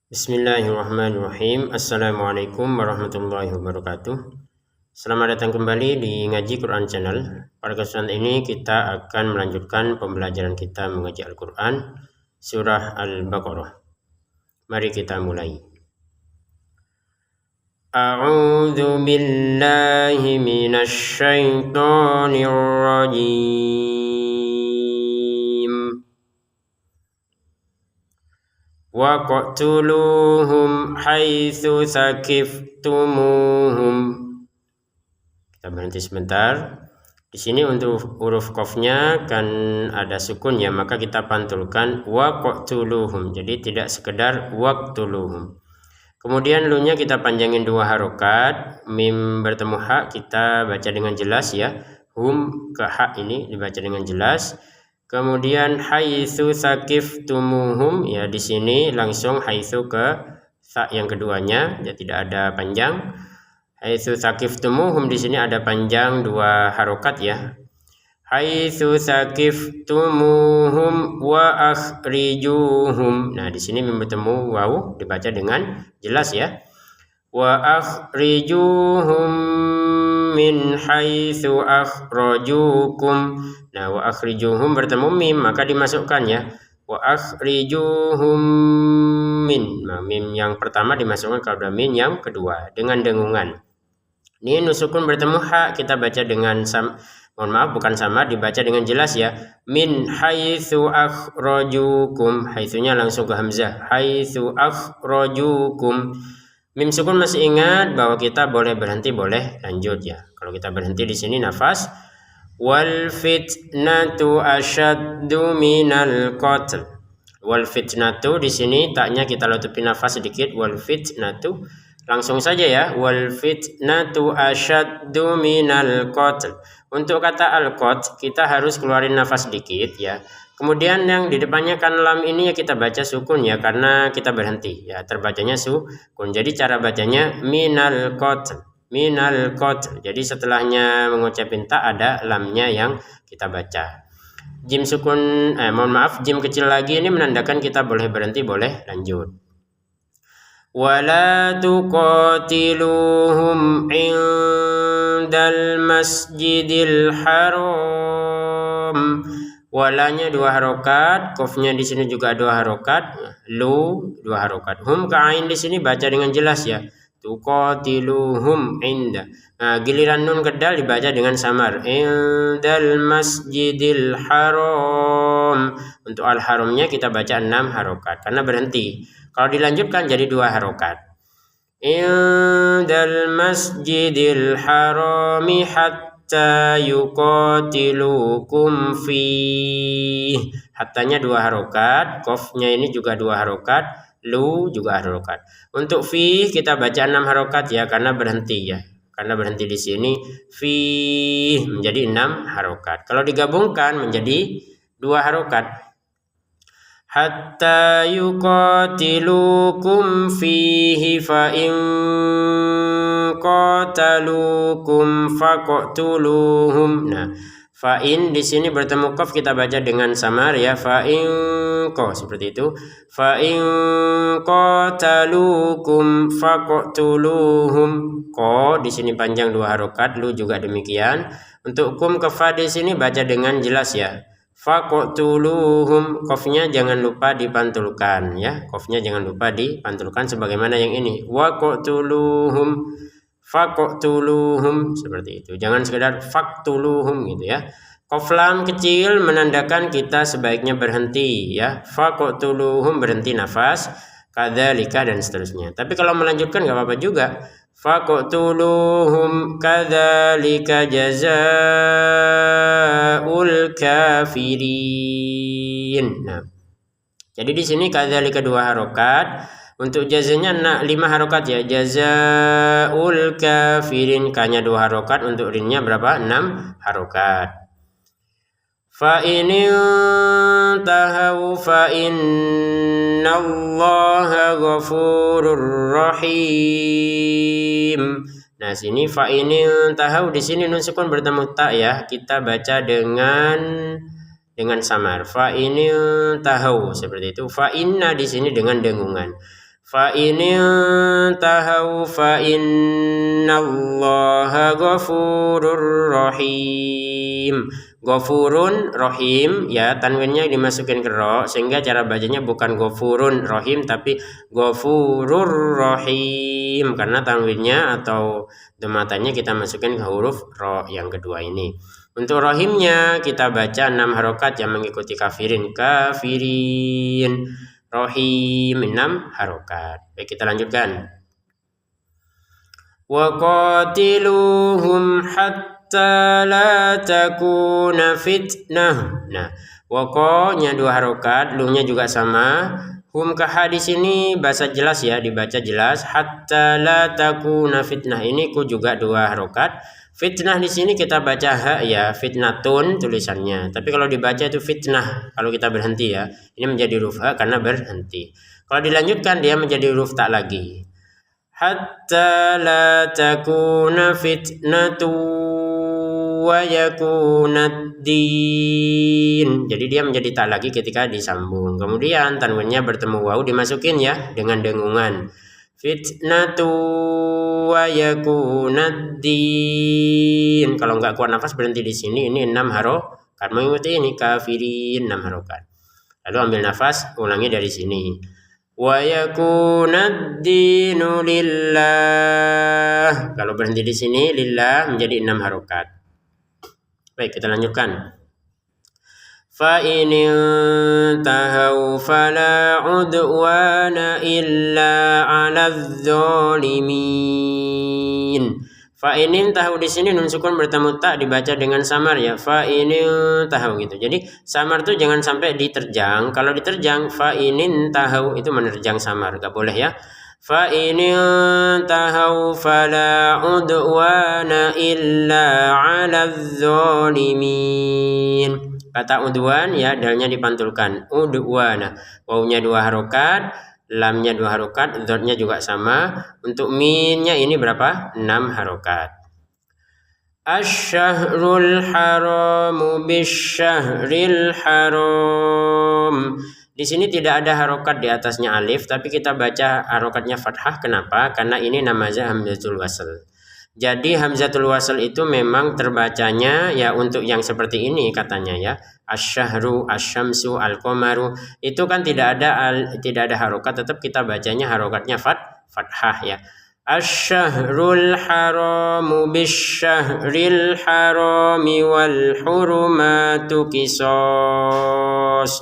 Bismillahirrahmanirrahim. Assalamualaikum warahmatullahi wabarakatuh. Selamat datang kembali di Ngaji Quran Channel. Pada kesempatan ini kita akan melanjutkan pembelajaran kita mengaji Al-Quran Surah Al-Baqarah. Mari kita mulai. A'udzu billahi minasy syaithanir rajim. Wa qatuluhum haitsu sakiftumuhum. Kita berhenti sebentar. Di sini untuk huruf qafnya kan ada sukun ya, maka kita pantulkan wa qatuluhum. Jadi tidak sekedar waqtuluhum. Kemudian lu-nya kita panjangin 2 harokat, mim bertemu ha kita baca dengan jelas ya. Hum ke ha ini dibaca dengan jelas. Kemudian haitsu sakiftumuhum ya, di sini langsung haitsu ke sa yang keduanya, ya tidak ada panjang. Haitsu sakiftumuhum di sini ada panjang 2 harokat ya. Haitsu sakiftumuhum wa akhrijuhum. Nah, di sini bertemu waw dibaca dengan jelas ya. Wa akhrijuhum min haitsu akhrajukum. Nah, wa akhrijuhum bertemu mim maka dimasukkan ya. Wa akhrijuhum min. Nah, mim yang pertama dimasukkan kalau min yang kedua dengan dengungan. Ini nusukun bertemu ha kita baca dengan mohon maaf bukan sama, dibaca dengan jelas ya. Min haitsu akhrajukum. Haitsunya langsung ke hamzah. Haitsu akhrajukum. Mim sukun masih ingat bahwa kita boleh berhenti, boleh lanjut ya. Kalau kita berhenti di sini nafas. Wal fitnatu asyaddu minal qatl. Wal fitnatu di sini taknya kita tutupi nafas sedikit. Wal fitnatu langsung saja ya. Wal fitnatu asyaddu minal qatl. Untuk kata al-qatl kita harus keluarin nafas sedikit ya. Kemudian yang di depannya kan lam ini ya kita baca sukun ya, karena kita berhenti ya, terbacanya sukun. Jadi cara bacanya minal qatl, minal qatl. Jadi setelahnya mengucapin ta ada lamnya yang kita baca. Jim sukun mohon maaf, jim kecil lagi ini menandakan kita boleh berhenti, boleh lanjut. Wala tuqatiluhum indal masjidil haram. Walanya 2 harokat, qafnya di sini juga 2 harokat, lu 2 harokat. Hum ka'ain di sini baca dengan jelas ya. Tuqatiluhum inda. Nah, giliran nun kedal dibaca dengan samar. Indal masjidil haram. Untuk al-haramnya kita baca 6 harokat karena berhenti. Kalau dilanjutkan jadi 2 harokat. Indal masjidil harami hatta yuqatilukum fi. Hattanya 2 harokat, qafnya ini juga 2 harokat, lu juga harokat. Untuk fi kita baca 6 harokat ya karena berhenti ya. Karena berhenti di sini fi menjadi 6 harokat. Kalau digabungkan menjadi 2 harokat. Hatta yuqatilukum fihi fa in qatalukum faqtuluhum. Nah, fa in di sini bertemu qaf kita baca dengan samar ya. Fa in qa seperti itu. Fa in qatalukum faqtuluhum. Qa di sini panjang 2 harokat, lu juga demikian. Untuk kum ke fa di sini baca dengan jelas ya. Faqtuluhum, qafnya jangan lupa dipantulkan ya. Qafnya jangan lupa dipantulkan sebagaimana yang ini. Waqtuluhum, faqtuluhum seperti itu. Jangan sekedar faqtuluhum gitu ya. Qaf lam kecil menandakan kita sebaiknya berhenti ya. Faqtuluhum berhenti nafas, kadzalika dan seterusnya. Tapi kalau melanjutkan enggak apa-apa juga. Faqtuluhum kadzalika jazaa'ul kafirin. Nah, jadi di sini kadzalika 2 harokat, untuk jazanya 5 harokat ya. Jazaa'ul kafirin, kanya 2 harokat, untuk rinnya berapa? 6 harokat. Fa in tahaw fa innallaha ghafurur rahim. Nah, sini fa in tahaw di sini nun sukun bertemu ta ya. Kita baca dengan samar. Fa in tahaw seperti itu. Fa inna di sini dengan dengungan. Fa intahau fa innallaha ghafurur rahim. Ghafurun rahim ya, tanwinnya dimasukin ke ro sehingga cara bacanya bukan ghafurun rahim tapi ghafurur rahim karena tanwinnya atau domatanya kita masukin ke huruf ro yang kedua ini. Untuk rahimnya kita baca 6 harokat yang mengikuti kafirin. Kafirin. Rohim 6 harokat. Baik, kita lanjutkan. Wa qatiluhum hatta la takuna fitnah. Nah, waqo-nya 2 harokat, lu-nya juga sama. Hum ka di sini bahasa jelas ya, dibaca jelas. Hatta la takuna fitnah, ini ku juga 2 harokat. Fitnah di sini kita baca ha ya, fitnatun tulisannya. Tapi kalau dibaca itu fitnah kalau kita berhenti ya. Ini menjadi huruf ha karena berhenti. Kalau dilanjutkan dia menjadi huruf tak lagi. Hatta la takuna fitnatu wa yakunad din. Jadi dia menjadi tak lagi ketika disambung. Kemudian tanwinnya bertemu waw dimasukin ya dengan dengungan. Fitnatu wa yakunad din. Kalau nggak kuat nafas berhenti di sini. Ini 6 harokat mengikuti ini kafirin 6 harokat. Lalu ambil nafas, ulangi dari sini. Wa yakunad dinu lillah. Kalau berhenti di sini lillah menjadi 6 harokat. Baik, kita lanjutkan. Fa in intahau fala udwana illa 'alaz zalimin. Fa in intahau di sini nun sukun bertemu tak dibaca dengan samar ya. Fa in intahau gitu. Jadi samar tuh jangan sampai diterjang. Kalau diterjang fa in intahau itu menerjang samar, enggak boleh ya. Fa in intahau fala udwana illa 'alaz zalimin. Kata udwan ya, dalnya dipantulkan. Udwana. Wawnya 2 harokat, lamnya 2 harokat, dzotnya juga sama. Untuk minnya ini berapa? 6 harokat. Asy-syahrul haramu bisyahril haram. Di sini tidak ada harokat di atasnya alif, tapi kita baca harokatnya fathah. Kenapa? Karena ini namanya hamzatul wasl. Jadi hamzatul wasl itu memang terbacanya ya untuk yang seperti ini katanya ya. Asy-syahru, asy-syamsu, al-qamaru. Itu kan tidak ada harokat, tetap kita bacanya harokatnya fathah ya. Asy-syahrul haramu bisyahril harami wal hurumatu qisas.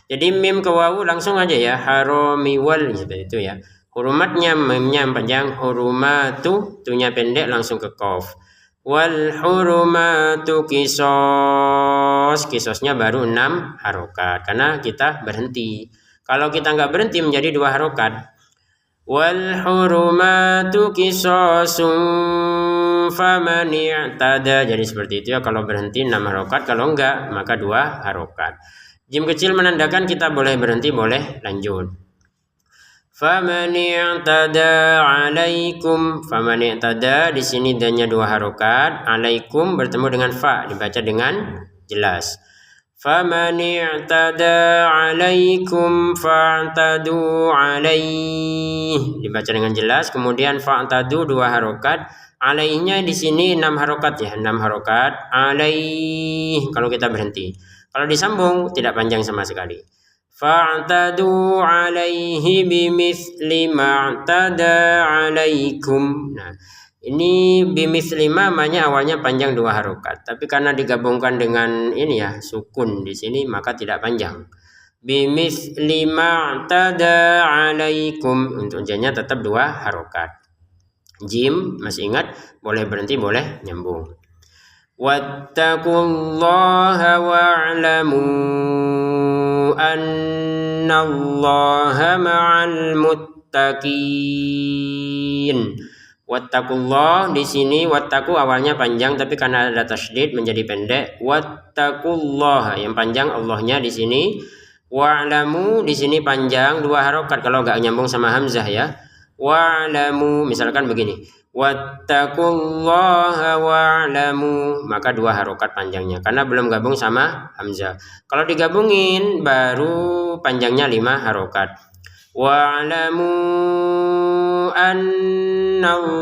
Jadi mim ke wawu langsung aja ya, harami wal seperti itu ya. Hurumatnya memnya panjang, hurumatu tunya pendek langsung ke qaf. Wal hurumatu qisas. Qisasnya baru 6 harokat karena kita berhenti. Kalau kita nggak berhenti menjadi 2 harokat. Wal hurumatu qisasum faman i'tada. Jadi seperti itu ya, kalau berhenti 6 harokat, kalau enggak maka 2 harokat. Jim kecil menandakan kita boleh berhenti, boleh lanjut. Faman i'tada 'alaikum. Faman i'tada di sini danya 2 harokat, 'alaikum bertemu dengan fa dibaca dengan jelas. Faman i'tada 'alaikum fa'tadu 'alaihi dibaca dengan jelas. Kemudian fa'tadu 2 harokat, 'alaihinya di sini 6 harokat ya, 6 harokat 'alaihi kalau kita berhenti. Kalau disambung tidak panjang sama sekali. Fa'tadu 'alaihi bimithli ma'tada 'alaikum. Nah, ini bimithli namanya awalnya panjang 2 harokat, tapi karena digabungkan dengan ini ya, sukun di sini maka tidak panjang. Bimithli ma'tada 'alaikum. Untuk janya tetap 2 harokat. Jim masih ingat, boleh berhenti, boleh nyambung. Wattaqullaha wa'lamu annallaha ma'al muttaqin. Wattaqullah di sini wattaqu awalnya panjang tapi karena ada tasydid menjadi pendek. Wattaqullah yang panjang Allahnya di sini. Wa'lamu di sini panjang 2 harokat kalau enggak nyambung sama hamzah ya. Wa'lamu misalkan begini. Wattaqullaha wa'lamu maka 2 harokat panjangnya karena belum gabung sama hamzah. Kalau digabungin baru panjangnya 5 harokat. wa'lamu annallaha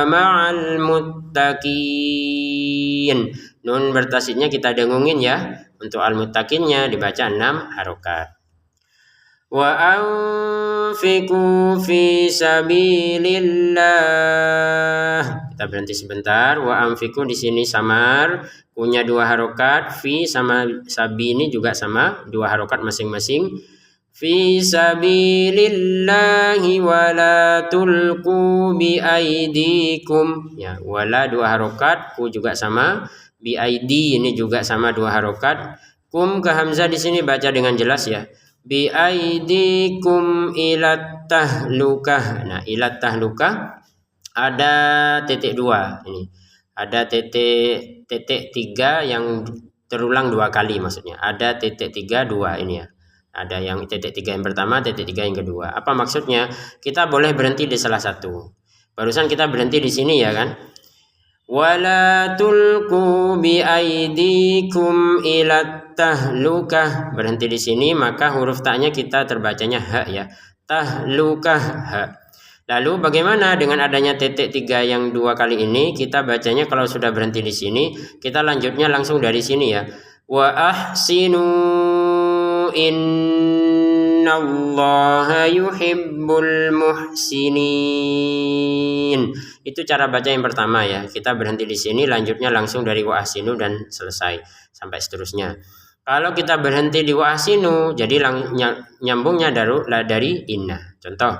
ma'al muttaqin. Nun bertasydidnya kita dengungin ya. Untuk al-muttaqinnya dibaca 6 harokat. Wa anfiqu fi sabilillah. Kita berhenti sebentar. Wa anfiqu di sini samar, punya 2 harokat. Fi sama sabi ini juga sama 2 harokat masing-masing. Fi sabilillahi wa la tulqu bi aidikum. Ya, wala 2 harokat, ku juga sama. Bi aidi ini juga sama 2 harokat. Kum ke hamzah di sini baca dengan jelas ya. Bi aidikum ilat tahlukah. Nah, ilat tahlukah ada titik 2 ini. Ada titik 3 yang terulang 2 kali maksudnya. Ada titik 3 2 ini ya. Ada yang titik 3 yang pertama, titik 3 yang kedua. Apa maksudnya? Kita boleh berhenti di salah satu. Barusan kita berhenti di sini ya kan? Wala tulqu bi aidikum ilat tahlukah. Berhenti di sini, maka huruf ta-nya kita terbacanya ha ya. Tahlukah ha. Lalu bagaimana dengan adanya titik 3 yang 2 kali ini? Kita bacanya kalau sudah berhenti di sini, kita lanjutnya langsung dari sini ya. Wa ahsinu innallaha yuhibbul muhsinin. Itu cara baca yang pertama ya. Kita berhenti di sini, lanjutnya langsung dari wa ahsinu dan selesai sampai seterusnya. Kalau kita berhenti di wa ahsinu, jadi nyambungnya dari inna. Contoh,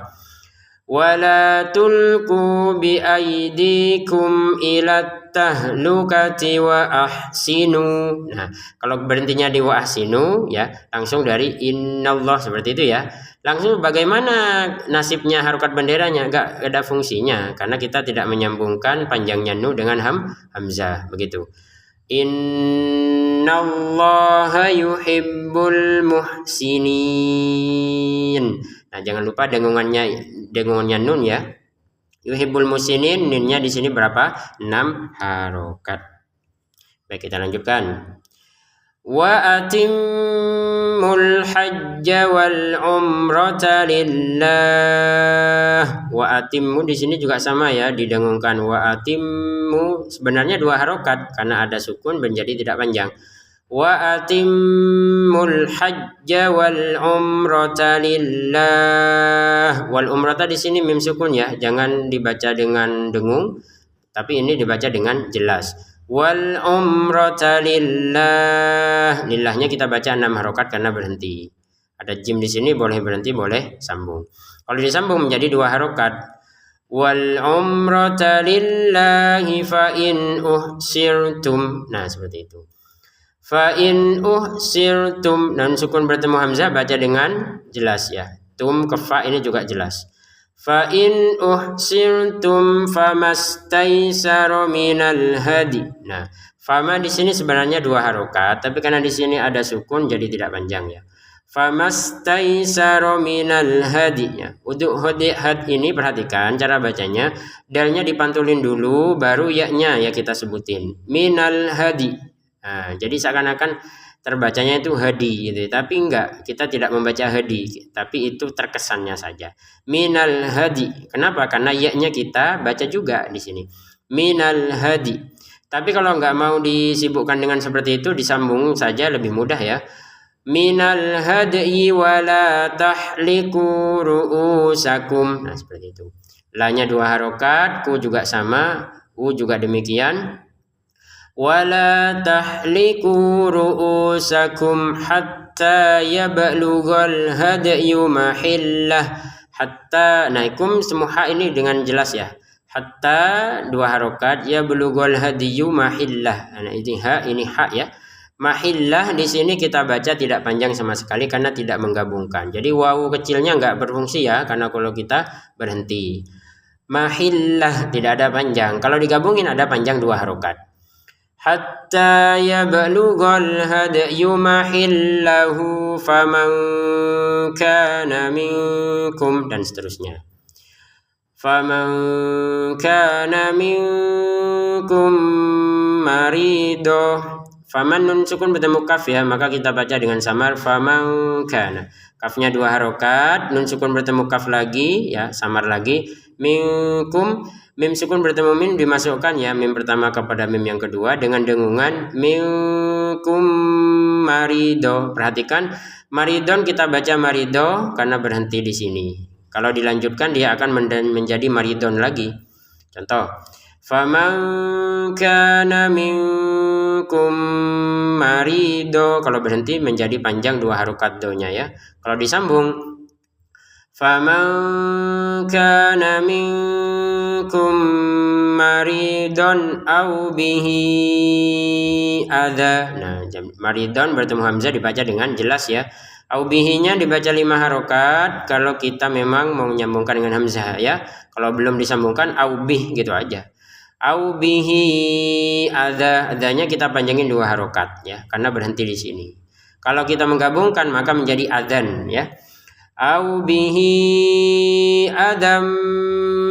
wala tulqu bi aidikum ilat tahlukati wa ahsinu. Nah, kalau berhentinya di wa ahsinu ya, langsung dari innallah seperti itu ya. Langsung bagaimana nasibnya harokat benderanya? Enggak ada fungsinya karena kita tidak menyambungkan panjangnya nu dengan hamzah begitu. Innallaha yuhibbul muhsinin. Nah, jangan lupa dengungannya nun ya. Yuhibbul muhsinin, nunnya di sini berapa? 6 harokat. Baik, kita lanjutkan. Wa atimmul hajja wal umrata lillah. Wa atimmu di sini juga sama ya, didengungkan. Wa atimmu sebenarnya 2 harokat karena ada sukun menjadi tidak panjang. Wa atimmul hajja wal umrata lillah. Wal umrata di sini mim sukun ya, jangan dibaca dengan dengung, tapi ini dibaca dengan jelas. Wal umrata lillah. Lillahnya kita baca 6 harokat karena berhenti. Ada jim di sini, boleh berhenti, boleh sambung. Kalau disambung menjadi 2 harokat. Wal umrata lillahi fa in uhsirtum. Nah, seperti itu. Fa in uhsirtum, dan sukun bertemu hamzah baca dengan jelas ya. Tum ke fa ini juga jelas. Fa in uhsirtum famastaisara minal hadi. Nah, fama di sini sebenarnya 2 harokat, tapi karena di sini ada sukun jadi tidak panjang ya. Famastaisara minal hadi ya. Untuk had ini perhatikan cara bacanya, dalnya dipantulin dulu baru ya-nya ya kita sebutin. Minal hadi. Nah, jadi seakan-akan terbacanya itu hadi gitu, tapi enggak, kita tidak membaca hadi, tapi itu terkesannya saja. Minal hadi. Kenapa? Karena ya-nya kita baca juga di sini. Minal hadi. Tapi kalau enggak mau disibukkan dengan seperti itu, disambung saja lebih mudah ya. Minal hadi wala tahliku ru'usakum. Nah, seperti itu. La-nya 2 harokat, ku juga sama, u juga demikian. Wala tahliku ru'usakum hatta yablughal hadyu mahillah. Hatta, nah ikum semua ha ini dengan jelas ya. Hatta 2 harokat, yablughal hadyu mahillah. Nah, ini ha ya. Mahillah di sini kita baca tidak panjang sama sekali karena tidak menggabungkan. Jadi wawu kecilnya enggak berfungsi ya, karena kalau kita berhenti. Mahillah tidak ada panjang. Kalau digabungin ada panjang 2 harokat. Hatta yablughal hadyu mahillahu faman kana minkum, dan seterusnya. Faman kana minkum marido. Faman nun sukun bertemu kaf ya, maka kita baca dengan samar faman kana. Kafnya 2 harokat, nun sukun bertemu kaf lagi, ya samar lagi. Minkum, mim sukun bertemu min dimasukkan ya, mim pertama kepada mim yang kedua dengan dengungan minkum marido. Perhatikan maridon kita baca marido karena berhenti di sini. Kalau dilanjutkan dia akan menjadi maridon lagi. Contoh, faman kana minkum marido, kalau berhenti menjadi panjang 2 harokat do-nya ya. Kalau disambung, faman kana minkum maridon au bihi adza. Nah, maridon bertemu hamzah dibaca dengan jelas ya. Au bihi-nya dibaca 5 harokat kalau kita memang mau menyambungkan dengan hamzah ya. Kalau belum disambungkan au bih gitu aja. Au bihi adza, adzanya kita panjangin 2 harokat ya karena berhenti di sini. Kalau kita menggabungkan maka menjadi adzan ya. Au bihi adam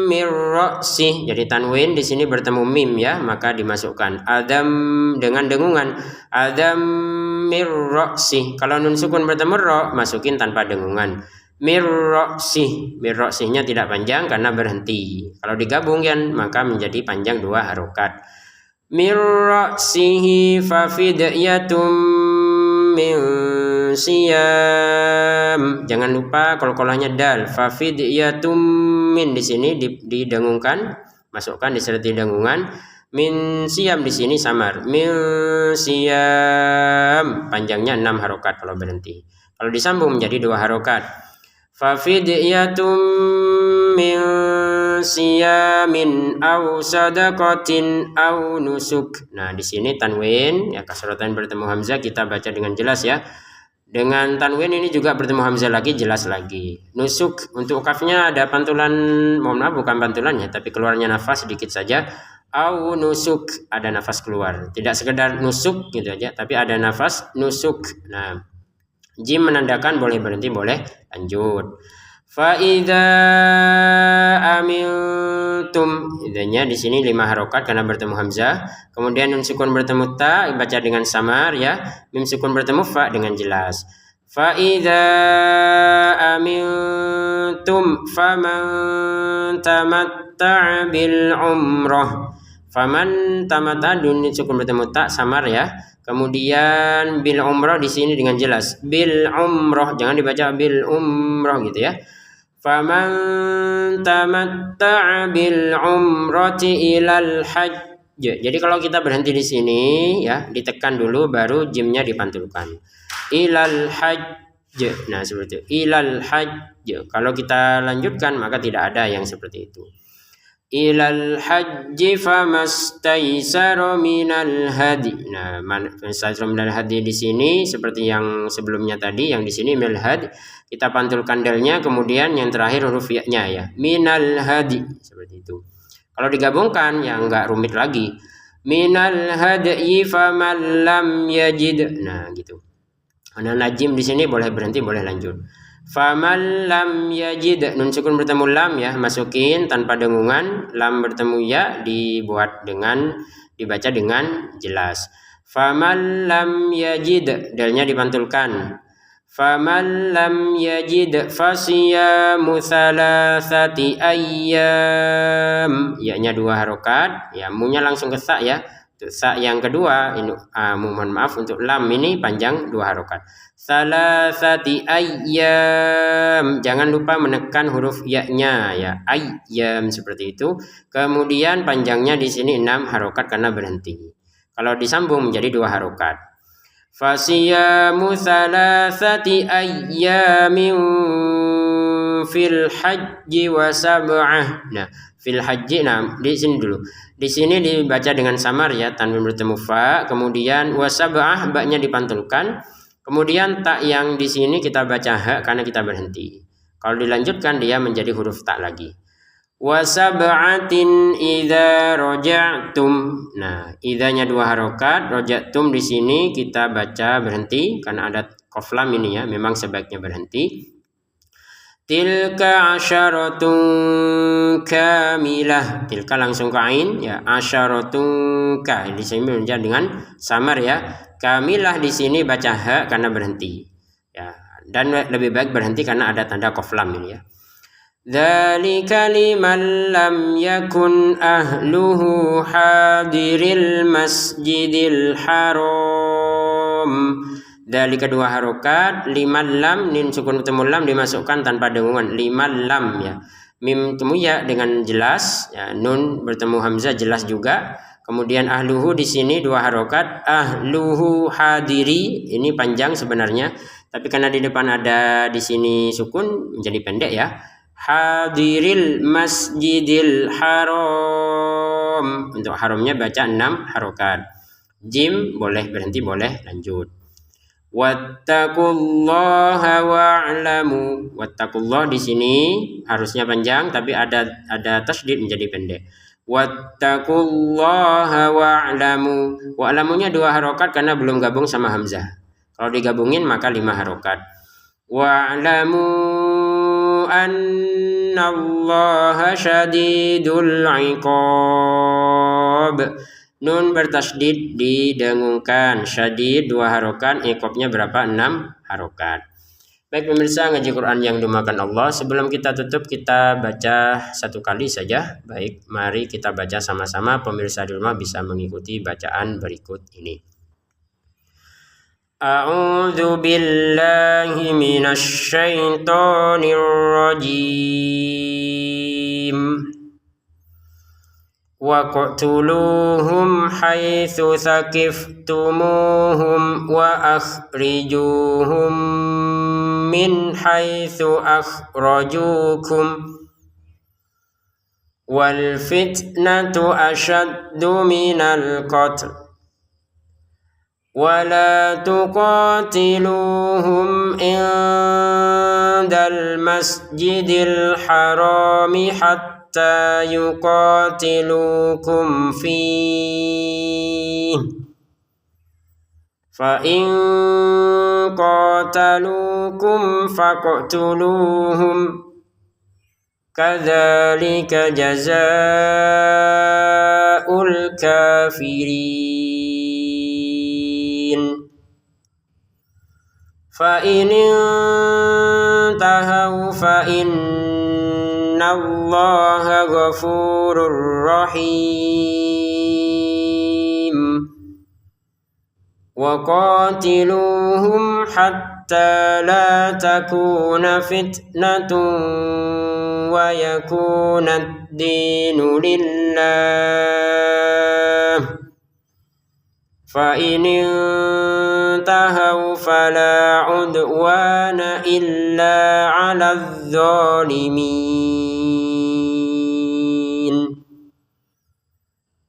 mir ra'sih. Jadi tanwin di sini bertemu mim ya, maka dimasukkan adam dengan dengungan adam mir ra'sih. Kalau nun sukun bertemu ra, masukin tanpa dengungan. Mir ra'sih. Mir ra'sihnya tidak panjang karena berhenti. Kalau digabungkan maka menjadi panjang 2 harokat. Mir ra'sihi fa fidyatum min siyam. Jangan lupa qalqalahnya dal. Fa fidyatum min di sini didengungkan, masukkan disertai dengungan. Min siyam di sini samar. Min siyam panjangnya 6 harokat kalau berhenti. Kalau disambung menjadi 2 harokat. Fa fidyatum min siyamin au sadaqatin au nusuk. Nah, di sini tanwin ya kasrotan bertemu hamzah kita baca dengan jelas ya. Dengan tanwin ini juga bertemu hamzah lagi jelas lagi. Nusuk untuk kafnya ada pantulan, mohon maaf bukan pantulannya tapi keluarnya nafas sedikit saja. Au nusuk, ada nafas keluar. Tidak sekedar nusuk gitu aja tapi ada nafas nusuk. Nah, jim menandakan boleh berhenti, boleh lanjut. Fa idza amiltum, idanya di sini 5 harokat karena bertemu hamzah. Kemudian nun sukun bertemu ta baca dengan samar ya. Mim sukun bertemu fa dengan jelas. Fa idza amiltum faman tamatta'a bil umrah. Faman tamatta nun sukun bertemu ta samar ya. Kemudian bil umrah di sini dengan jelas. Bil umrah, jangan dibaca bil umrah gitu ya. Faman tamatta'a bil umrati ilal hajj. Jadi kalau kita berhenti di sini ya, ditekan dulu baru jimnya dipantulkan. Ilal hajj. Nah, seperti itu. Ilal hajj. Kalau kita lanjutkan maka tidak ada yang seperti itu. Ilal hajji famastaisara minal hadi. Nah, mastaisara minal hadi di sini seperti yang sebelumnya tadi, yang di sini minal hadi kita pantulkan dalnya, kemudian yang terakhir huruf ya-nya ya. Minal hadi seperti itu. Kalau digabungkan ya enggak rumit lagi. Minal hadi faman lam yajid. Nah, gitu. Karena najim di sini boleh berhenti, boleh lanjut. Faman lam yajid, nun sukun bertemu lam ya, masukin tanpa dengungan. Lam bertemu ya dibaca dengan jelas. Faman lam yajid, dalnya dipantulkan. Faman lam yajid fasiyamu thalathati ayyam. Ya-nya 2 harokat, ya munya langsung ke sa ya. Sa yang kedua ini mohon maaf untuk lam ini panjang 2 harokat. Salasati ayyam, jangan lupa menekan huruf ya-nya ya. Ayyam seperti itu. Kemudian panjangnya di sini 6 harokat karena berhenti. Kalau disambung menjadi 2 harokat. Fasiyamu salasati ayyamin fil hajji wa sab'ah. Nah, fil hajji, nah di sini dulu. Di sini dibaca dengan samar ya, tanwin bertemu fa, kemudian wa sab'ah, ba-nya dipantulkan. Kemudian tak yang di sini kita baca ha karena kita berhenti. Kalau dilanjutkan dia menjadi huruf tak lagi. Wa sab'atin idza raja'tum. Nah, idzanya 2 harokat, raja'tum di sini kita baca berhenti karena ada qaf lam ini ya, memang sebaiknya berhenti. Tilka asyaratun kamilah. Tilka langsung ke ain ya, asyaratun ka. Di sini menjadi dengan samar ya. Kamilah di sini baca ha karena berhenti. Ya, Dan lebih baik berhenti karena ada tanda qaf lam ini ya. Dzalika liman lam yakun ahluhu hadiril masjidil haram. Dzalika 2 harokat, liman lam, nin sukun bertemu lam dimasukkan tanpa dengungan, liman lam ya. Mim bertemu ya dengan jelas, ya, nun bertemu hamzah jelas juga. Kemudian ahluhu di sini 2 harokat, ahluhu hadiri, ini panjang sebenarnya, tapi karena di depan ada di sini sukun menjadi pendek ya. Hadiril masjidil haram. Untuk haramnya baca 6 harokat. Jim boleh berhenti, boleh lanjut. Wattaqullaha wa'lamu. Wattaqullah di sini harusnya panjang tapi ada tasydid menjadi pendek. Wattaqullaha wa'lamu. Wa'lamunya 2 harokat karena belum gabung sama hamzah. Kalau digabungin maka 5 harokat. Wa'lamu annallaha syadidul iqab. Nun bertasydid didengungkan. Syadid 2 harokat, iqabnya berapa? 6 harokat. Baik pemirsa ngaji Quran yang dimuliakan Allah, sebelum kita tutup kita baca 1 kali saja. Baik, mari kita baca sama-sama, pemirsa di rumah bisa mengikuti bacaan berikut ini. A'udzu billahi minasy syaithanir rajim. Waqtuluhum haitsu saqiftumuhum wa akhrijuhum min haitsu akhrajukum wal fitnatu ashaddu minal qatl wa la tuqatiluhum indal masjidil harami hatta yuqatilukum fihi fa in qatalukum faqtuluhum kadzalika jazaa'ul kafirin fa in intahaw fa innallaha ghafurur rahim wa qatiluhum hatta la takuna fitnatun wa yakuna ad-dinu lillah fa in intahaw fala udwana illa 'alal zalimin.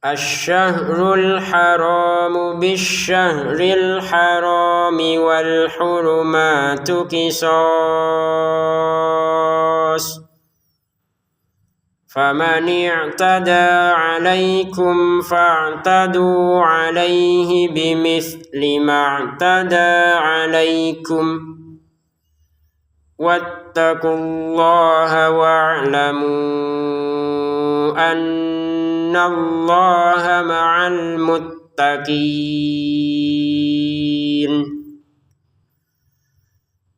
Asy-syahrul haramu bisy-syahril harami wal hurumatu qisas. Faman i'tada 'alaikum fa'tadu 'alaihi bimithli ma'tada 'alaikum. Wattaqullaha wa'lamu annallaha ma'al muttaqin.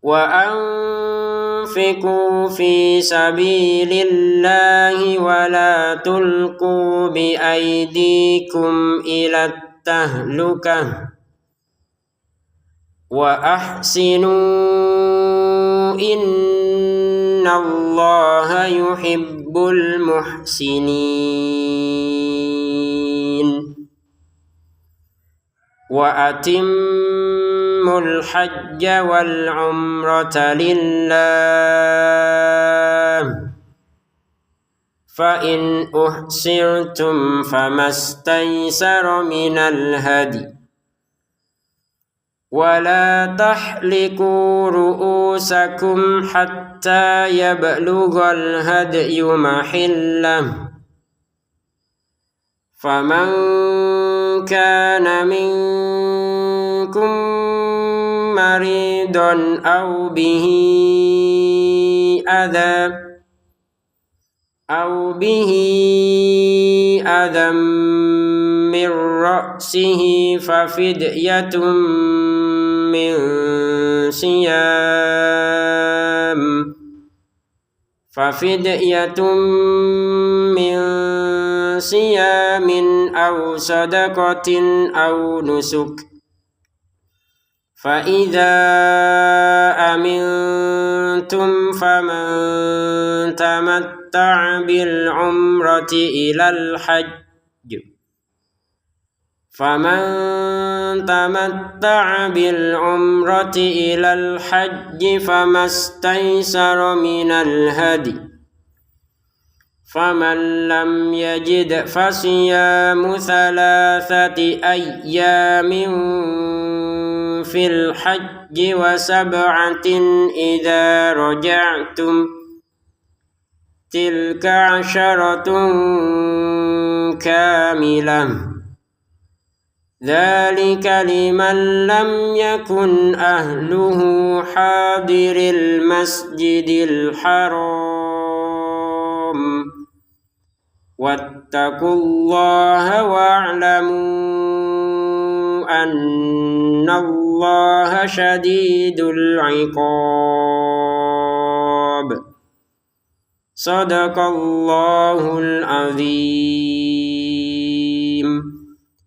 Wa anfiqu fi sabilillahi wa la tulqu bi aydikum ila tahlukah wa ahsinu innallaha yuhibbul muhsinin. Wa atimmul hajja wal umrata lillah fa in uhsirtum famastaysara minal hadi wa la tahliku ru'usakum hatta yablughal hadyu mahillah faman kana minkum maridun aw bihi adam min ra'sihi fa fidyatun من صيام ففدية من صيام أو صدقة أو نسك فإذا أمنتم فمن تمتع بالعمرة إلى الحج فما استيسر من الهدي فمن لم يجد فصيام 3 أيام في الحج و7 إذا رجعتم تلك 10 كاملة ذلك لمن لم يكن أهله حاضر المسجد الحرام واتقوا الله واعلموا أن الله شديد العقاب Sadaqallahul azim.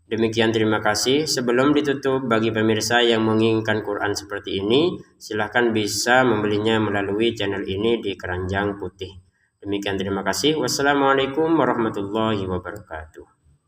Demikian, terima kasih. Sebelum ditutup, bagi pemirsa yang menginginkan Quran seperti ini, silahkan bisa membelinya melalui channel ini di Keranjang Putih. Demikian, terima kasih. Wassalamualaikum warahmatullahi wabarakatuh.